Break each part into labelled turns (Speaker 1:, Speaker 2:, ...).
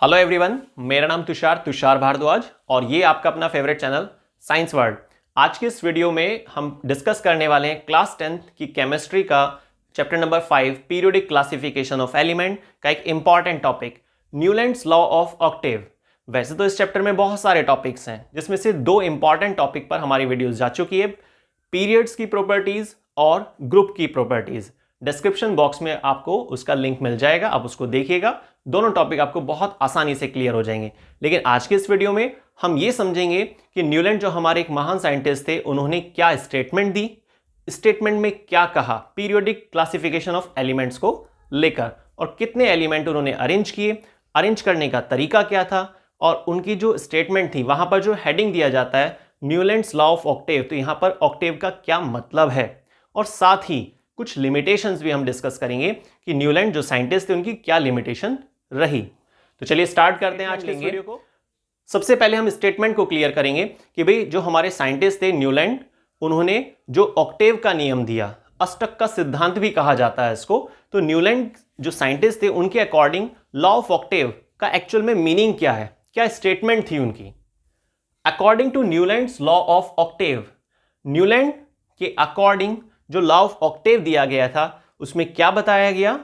Speaker 1: Hello everyone, मेरा नाम तुषार भारद्वाज और ये आपका अपना फेवरेट चैनल साइंस वर्ल्ड। आज के इस वीडियो में हम डिस्कस करने वाले हैं क्लास 10th की केमिस्ट्री का chapter number 5 periodic classification of element का एक important topic Newlands law of Octave. वैसे तो इस चैप्टर में बहुत सारे टॉपिक्स हैं जिसमें से दो इंपॉर्टेंट टॉपिक पर हमारी वीडियोस जा चुकी है, पीरियड्स की प्रॉपर्टीज और ग्रुप की प्रॉपर्टीज। डिस्क्रिप्शन बॉक्स में आपको उसका लिंक मिल जाएगा, आप उसको देखिएगा। दोनों टॉपिक आपको बहुत आसानी से क्लियर हो जाएंगे। लेकिन आज के इस वीडियो में हम ये समझेंगे कि न्यूलैंड जो हमारे एक महान साइंटिस्ट थे, उन्होंने क्या स्टेटमेंट दी, स्टेटमेंट में क्या कहा पीरियोडिक क्लासिफिकेशन ऑफ एलिमेंट्स को लेकर, और कितने एलिमेंट उन्होंने अरेंज किए, अरेंज करने का तरीका क्या था, और उनकी जो स्टेटमेंट थी वहां पर जो हेडिंग दिया जाता है न्यूलैंड्स लॉ ऑफ ऑक्टेव, तो यहां पर ऑक्टेव का क्या मतलब है, और साथ ही कुछ लिमिटेशंस भी हम डिस्कस करेंगे कि न्यूलैंड जो साइंटिस्ट थे उनकी क्या लिमिटेशन रही। तो चलिए स्टार्ट करते हैं आज के वीडियो को। सबसे पहले हम स्टेटमेंट को क्लियर करेंगे कि भाई जो हमारे साइंटिस्ट थे न्यूलैंड, उन्होंने जो ऑक्टेव का नियम दिया, अष्टक का सिद्धांत भी कहा जाता है इसको। तो न्यूलैंड जो साइंटिस्ट थे उनके अकॉर्डिंग लॉ ऑफ ऑक्टेव का एक्चुअल में मीनिंग क्या है, क्या स्टेटमेंट थी उनकी। According to Newlands law of octave, Newland के अकॉर्डिंग जो लॉ ऑफ ऑक्टेव दिया गया था उसमें क्या बताया गया,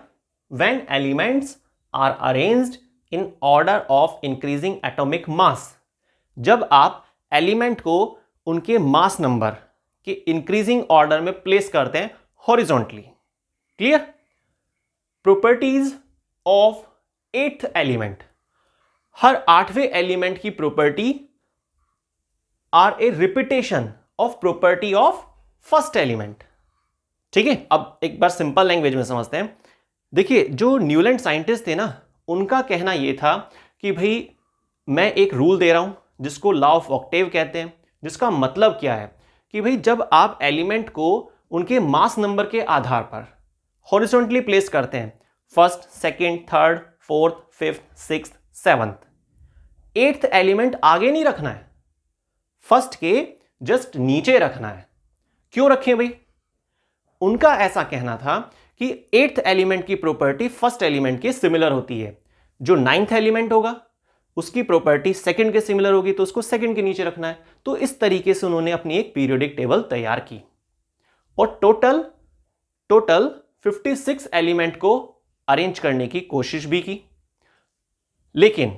Speaker 1: when elements are arranged in order of increasing atomic mass, जब आप एलिमेंट को उनके मास नंबर के इंक्रीजिंग ऑर्डर में प्लेस करते हैं horizontally. Clear. Properties of eighth element, हर आठवें एलिमेंट की property are a repetition of property of first element. ठीक है, अब एक बार सिंपल लैंग्वेज में समझते हैं। देखिए, जो न्यूलैंड साइंटिस्ट थे ना, उनका कहना यह था कि भाई मैं एक रूल दे रहा हूं जिसको लॉ ऑफ ऑक्टेव कहते हैं, जिसका मतलब क्या है कि भाई जब आप एलिमेंट को उनके मास नंबर के आधार पर हॉरिजॉन्टली प्लेस करते हैं, first, second, third, fourth, fifth, sixth, seventh, eighth element आगे नहीं रखना है, फर्स्ट के जस्ट नीचे रखना है। क्यों रखें भाई? उनका ऐसा कहना था कि एट्थ एलिमेंट की प्रॉपर्टी फर्स्ट एलिमेंट के सिमिलर होती है। जो नाइन्थ एलिमेंट होगा उसकी प्रॉपर्टी सेकंड के सिमिलर होगी, तो उसको सेकंड के नीचे रखना है। तो इस तरीके से उन्होंने अपनी एक पीरियोडिक टेबल तैयार की और टोटल 56 एलिमेंट को अरेंज करने की कोशिश भी की। लेकिन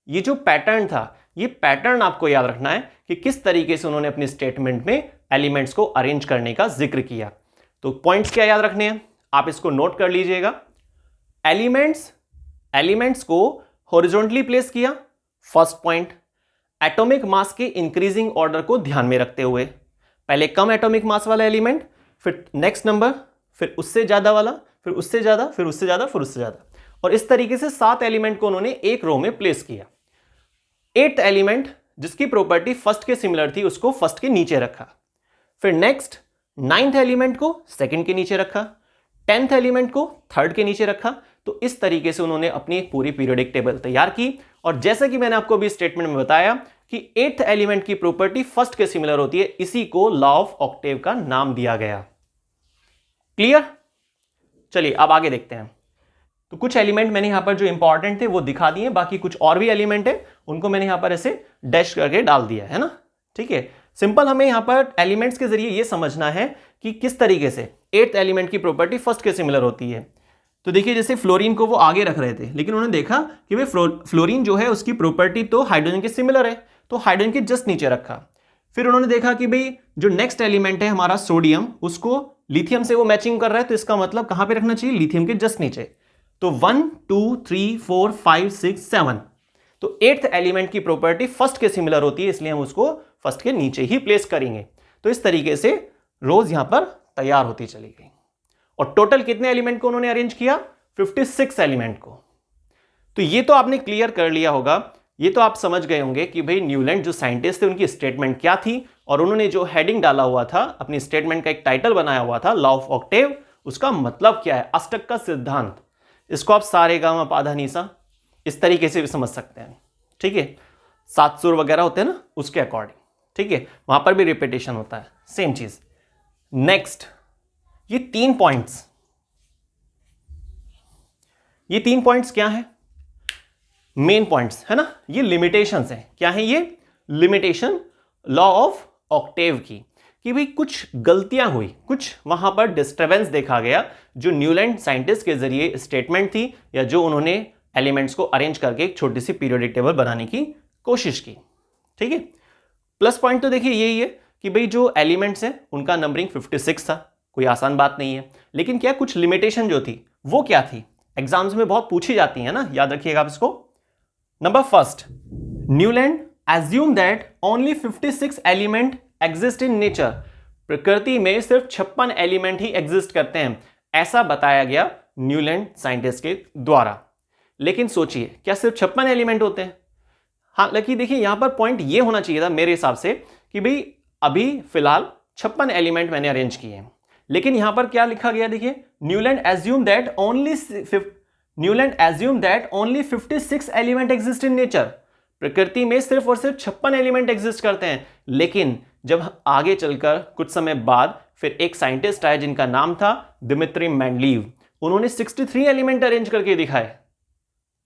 Speaker 1: ये जो पैटर्न था, ये पैटर्न आपको याद रखना है कि किस तरीके से उन्होंने अपनी स्टेटमेंट में एलिमेंट्स को अरेंज करने का जिक्र किया। तो पॉइंट्स क्या याद रखने हैं, आप इसको नोट कर लीजिएगा। एलिमेंट्स को हॉरिजॉन्टली प्लेस किया, फर्स्ट पॉइंट। एटॉमिक मास के इंक्रीजिंग ऑर्डर को ध्यान में रखते हुए, पहले कम एटॉमिक मास वाला एलिमेंट, फिर नेक्स्ट नंबर, फिर उससे ज्यादा वाला, फिर उससे ज्यादा, फिर उससे ज्यादा, फिर उससे ज्यादा, और इस तरीके से 7 एलिमेंट को उन्होंने एक रो में प्लेस किया। एट्थ एलिमेंट जिसकी प्रॉपर्टी फर्स्ट के सिमिलर थी उसको फर्स्ट के नीचे रखा। फिर नेक्स्ट नाइन्थ एलिमेंट को सेकंड के नीचे रखा, 10th एलिमेंट को थर्ड के नीचे रखा। तो इस तरीके से उन्होंने अपनी पूरी पीरियोडिक टेबल तैयार की। और जैसा कि मैंने आपको अभी स्टेटमेंट में बताया कि एट्थ एलिमेंट की प्रॉपर्टी फर्स्ट के सिमिलर होती है, इसी को लॉ ऑफ ऑक्टेव का नाम दिया गया। क्लियर। चलिए अब आगे देखते हैं। तो कुछ एलिमेंट मैंने यहां पर जो इंपॉर्टेंट थे वो दिखा दिए, बाकी कुछ और भी एलिमेंट है उनको मैंने यहां पर ऐसे डैश करके डाल दिया है ना। ठीक है, सिंपल हमें यहां पर एलिमेंट्स के जरिए ये समझना है कि किस तरीके से एट्थ एलिमेंट की प्रॉपर्टी फर्स्ट के सिमिलर होती है। तो देखिए, जैसे फ्लोरीन को वो आगे रख रहे थे, लेकिन उन्होंने देखा कि भाई फ्लोरीन जो है उसकी प्रॉपर्टी तो हाइड्रोजन के सिमिलर है, तो हाइड्रोजन के जस्ट नीचे रखा। फिर उन्होंने देखा कि भाई जो नेक्स्ट एलिमेंट है हमारा सोडियम, उसको लिथियम से वो मैचिंग कर रहा है, तो इसका मतलब कहां पर रखना चाहिए, लिथियम के जस्ट नीचे। तो 1 2 3 4 5 6 7, तो एट्थ एलिमेंट की प्रॉपर्टी फर्स्ट के सिमिलर होती है, इसलिए हम उसको फर्स्ट के नीचे ही प्लेस करेंगे। तो इस तरीके से रोज यहां पर तैयार होती चली गई। और टोटल कितने एलिमेंट को उन्होंने अरेंज किया, 56 एलिमेंट को। तो ये तो आपने क्लियर कर लिया होगा, ये तो आप समझ गए होंगे कि भाई न्यूलैंड जो साइंटिस्ट थे उनकी स्टेटमेंट क्या थी, और उन्होंने जो हेडिंग डाला हुआ था, अपनी स्टेटमेंट का एक टाइटल बनाया हुआ था लॉ ऑफ ऑक्टेव, उसका मतलब क्या है, अष्टक का सिद्धांत। इसको आप सारे गामा पाधा निसा इस तरीके से भी समझ सकते हैं। ठीक है, 7 सुर वगैरह होते हैं ना, उसके अकॉर्डिंग। ठीक है, वहां पर भी रिपीटेशन होता है, सेम चीज। नेक्स्ट, ये 3 पॉइंट्स क्या हैं? मेन पॉइंट्स है ना, ये लिमिटेशंस हैं। क्या है ये लिमिटेशन लॉ ऑफ ऑक्टेव की, कि भाई कुछ गलतियां हुई, कुछ वहां पर डिस्टर्बेंस देखा गया जो न्यूलैंड साइंटिस्ट के जरिए स्टेटमेंट थी, या जो उन्होंने एलिमेंट्स को अरेंज करके एक छोटी सी पीरियोडिक टेबल बनाने की कोशिश की। ठीक है, प्लस पॉइंट तो देखिए यही है कि भाई जो एलिमेंट्स हैं उनका नंबरिंग 56 था, कोई आसान बात नहीं है। लेकिन क्या कुछ लिमिटेशन जो थी वो क्या थी, एग्जाम्स में बहुत पूछी जाती है ना, याद रखिएगा आप इसको। Number first, Newland assume that only 56 element exist in nature. प्रकृति में सिर्फ 56 एलिमेंट ही एग्जिस्ट करते हैं, ऐसा बताया गया न्यूलैंड साइंटिस्ट के द्वारा। लेकिन सोचिए, क्या सिर्फ 56 एलिमेंट होते हैं? हालांकि देखिए यहां पर पॉइंट ये होना चाहिए था मेरे हिसाब से कि भाई अभी फिलहाल 56 एलिमेंट मैंने अरेंज किए हैं, लेकिन यहां पर क्या लिखा गया देखिए, Newland assume that only 56 element exist in nature. प्रकृति में सिर्फ और सिर्फ 56 एलिमेंट एग्जिस्ट करते हैं। लेकिन जब आगे चलकर कुछ समय बाद फिर एक साइंटिस्ट आया जिनका नाम था दिमित्री मेंडलीव, उन्होंने 63 एलिमेंट अरेंज करके दिखाए।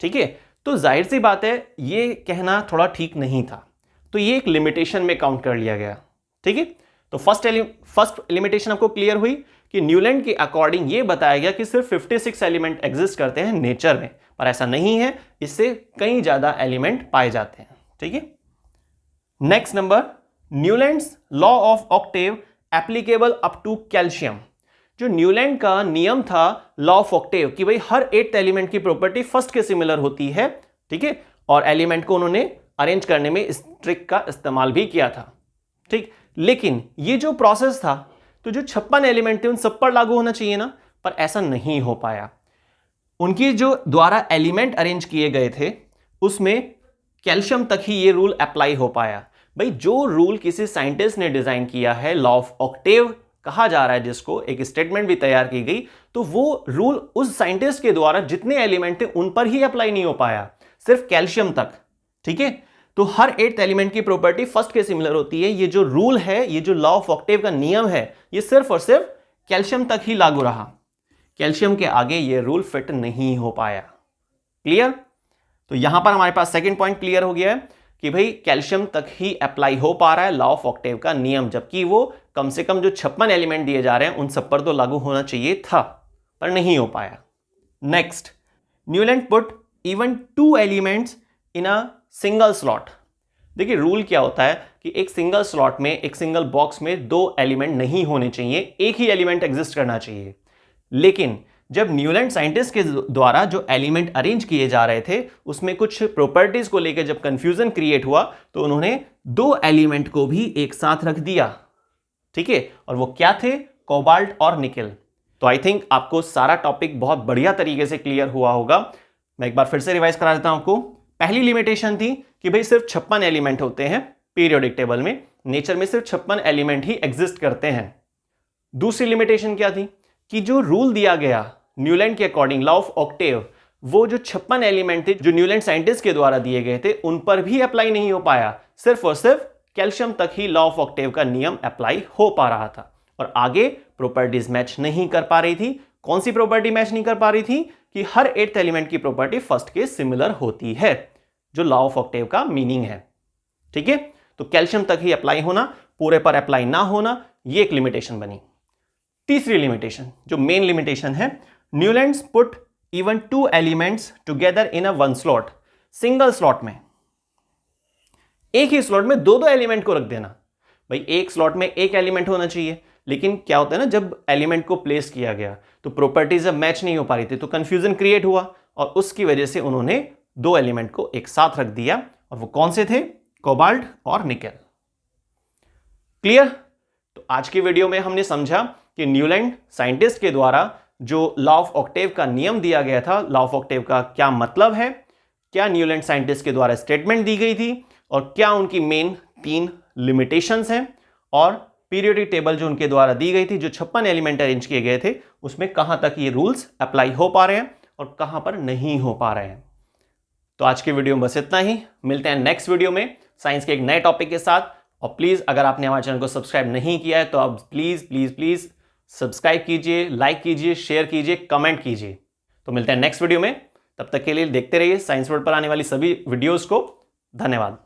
Speaker 1: ठीक है, तो जाहिर सी बात है ये कहना थोड़ा ठीक नहीं था, तो ये एक लिमिटेशन में काउंट कर लिया गया। ठीक है, तो फर्स्ट लिमिटेशन आपको क्लियर हुई कि न्यूलैंड के अकॉर्डिंग ये बताया गया कि सिर्फ 56 एलिमेंट एग्जिस्ट करते हैं नेचर में, पर ऐसा नहीं है, इससे कई ज्यादा एलिमेंट पाए जाते हैं। ठीक है, next number, Newlands law of octave applicable up to calcium. जो न्यूलैंड का नियम था लॉ ऑफ ऑक्टेव कि भाई हर 8th एलिमेंट की प्रॉपर्टी फर्स्ट के सिमिलर होती है। ठीक है, और एलिमेंट को उन्होंने अरेंज करने में इस ट्रिक का इस्तेमाल भी किया था। ठीक, लेकिन ये जो प्रोसेस था, तो जो 56 एलिमेंट थे उन सब पर लागू होना चाहिए ना, पर ऐसा नहीं हो पाया। उनकी जो द्वारा एलिमेंट अरेंज किए गए थे उसमें कैल्शियम तक ही ये रूल अप्लाई हो पाया। भाई जो रूल किसी साइंटिस्ट ने डिजाइन किया है, लॉ ऑफ ऑक्टेव कहा जा रहा है जिसको, एक स्टेटमेंट भी तैयार की गई, तो वो रूल उस साइंटिस्ट के द्वारा जितने एलिमेंट थे उन पर ही अप्लाई नहीं हो पाया, सिर्फ कैल्शियम तक। ठीक है, तो हर 8th एलिमेंट की प्रॉपर्टी फर्स्ट के सिमिलर होती है। ये जो रूल है, ये जो लॉ ऑफ ऑक्टेव का नियम है, ये सिर्फ और सिर्फ कैल्शियम तक ही लागू रहा, कैल्शियम के आगे ये रूल फिट नहीं हो पाया। क्लियर? तो यहां पर हमारे पास सेकंड पॉइंट क्लियर हो गया है कि भाई कैल्शियम तक ही अप्लाई हो पा रहा है लॉ ऑफ ऑक्टेव का नियम, जबकि वो कम से कम जो 56 एलिमेंट दिए जा रहे हैं उन सब पर तो लागू होना चाहिए था, पर नहीं हो पाया। Next, Newland put even 2 elements in a single slot. देखिए रूल क्या होता है कि एक सिंगल स्लॉट में, एक सिंगल बॉक्स में 2 एलिमेंट नहीं होने चाहिए, एक ही एलिमेंट एग्जिस्ट करना चाहिए। लेकिन जब न्यूलैंड साइंटिस्ट के द्वारा जो एलिमेंट अरेंज किए जा रहे थे उसमें कुछ प्रॉपर्टीज को लेकर जब कंफ्यूजन क्रिएट हुआ, तो उन्होंने 2 एलिमेंट को भी एक साथ रख दिया। ठीक है, और वो क्या थे? कोबाल्ट और निकेल। तो आई थिंक आपको सारा टॉपिक बहुत बढ़िया तरीके से क्लियर हुआ होगा। मैं एक बार फिर से रिवाइज करा देता हूं आपको। पहली लिमिटेशन थी कि भाई सिर्फ 56 एलिमेंट होते हैं पीरियोडिक टेबल में, नेचर में सिर्फ 56 एलिमेंट ही एग्जिस्ट करते हैं। दूसरी लिमिटेशन क्या थी कि जो रूल दिया गया न्यूलैंड के अकॉर्डिंग लॉ ऑफ ऑक्टेव, वो जो 56 एलिमेंट थे जो न्यूलैंड साइंटिस्ट के द्वारा दिए गए थे उन पर भी अप्लाई नहीं हो पाया, सिर्फ और सिर्फ कैल्शियम तक ही लॉ ऑफ ऑक्टेव का नियम अप्लाई हो पा रहा था, और आगे प्रॉपर्टीज मैच नहीं कर पा रही थी। कौन सी प्रॉपर्टी मैच नहीं कर पा रही थी? कि हर 8th एलिमेंट की प्रॉपर्टी फर्स्ट के सिमिलर होती है, जो लॉ ऑफ ऑक्टेव का मीनिंग है। ठीक है, तो कैल्शियम तक ही अप्लाई होना, पूरे पर अप्लाई ना होना, ये एक लिमिटेशन बनी। तीसरी लिमिटेशन, जो मेन लिमिटेशन है, Newlands put even 2 elements together in a 1 slot. Single slot में, एक ही स्लॉट में 2 एलिमेंट को रख देना। भाई एक स्लॉट में एक एलिमेंट होना चाहिए, लेकिन क्या होता है ना, जब एलिमेंट को प्लेस किया गया तो प्रॉपर्टीज जब मैच नहीं हो पा रही थी तो कंफ्यूजन क्रिएट हुआ, और उसकी वजह से उन्होंने 2 एलिमेंट को एक साथ रख दिया, और वो कौन से थे? कोबाल्ट और निकेल। क्लियर? तो आज की वीडियो में हमने समझा कि न्यूलैंड साइंटिस्ट के द्वारा जो लॉ ऑफ ऑक्टेव का नियम दिया गया था, लॉ ऑफ ऑक्टेव का क्या मतलब है, क्या न्यूलैंड साइंटिस्ट के द्वारा स्टेटमेंट दी गई थी, और क्या उनकी मेन 3 लिमिटेशंस हैं, और पीरियोडिक टेबल जो उनके द्वारा दी गई थी, जो 56 एलिमेंट अरेंज किए गए थे, उसमें कहां तक ये रूल्स अप्लाई हो पा रहे हैं और कहां पर नहीं हो पा रहे हैं। तो आज की वीडियो में बस इतना ही। मिलते हैं नेक्स्ट वीडियो में साइंस के एक नए टॉपिक के साथ। और प्लीज अगर आपने हमारे चैनल को सब्सक्राइब नहीं किया है तो आप प्लीज प्लीज प्लीज सब्सक्राइब कीजिए, लाइक कीजिए, शेयर कीजिए, कमेंट कीजिए। तो मिलते हैं नेक्स्ट वीडियो में। तब तक के लिए देखते रहिए साइंस वर्ल्ड पर आने वाली सभी वीडियोस को। धन्यवाद।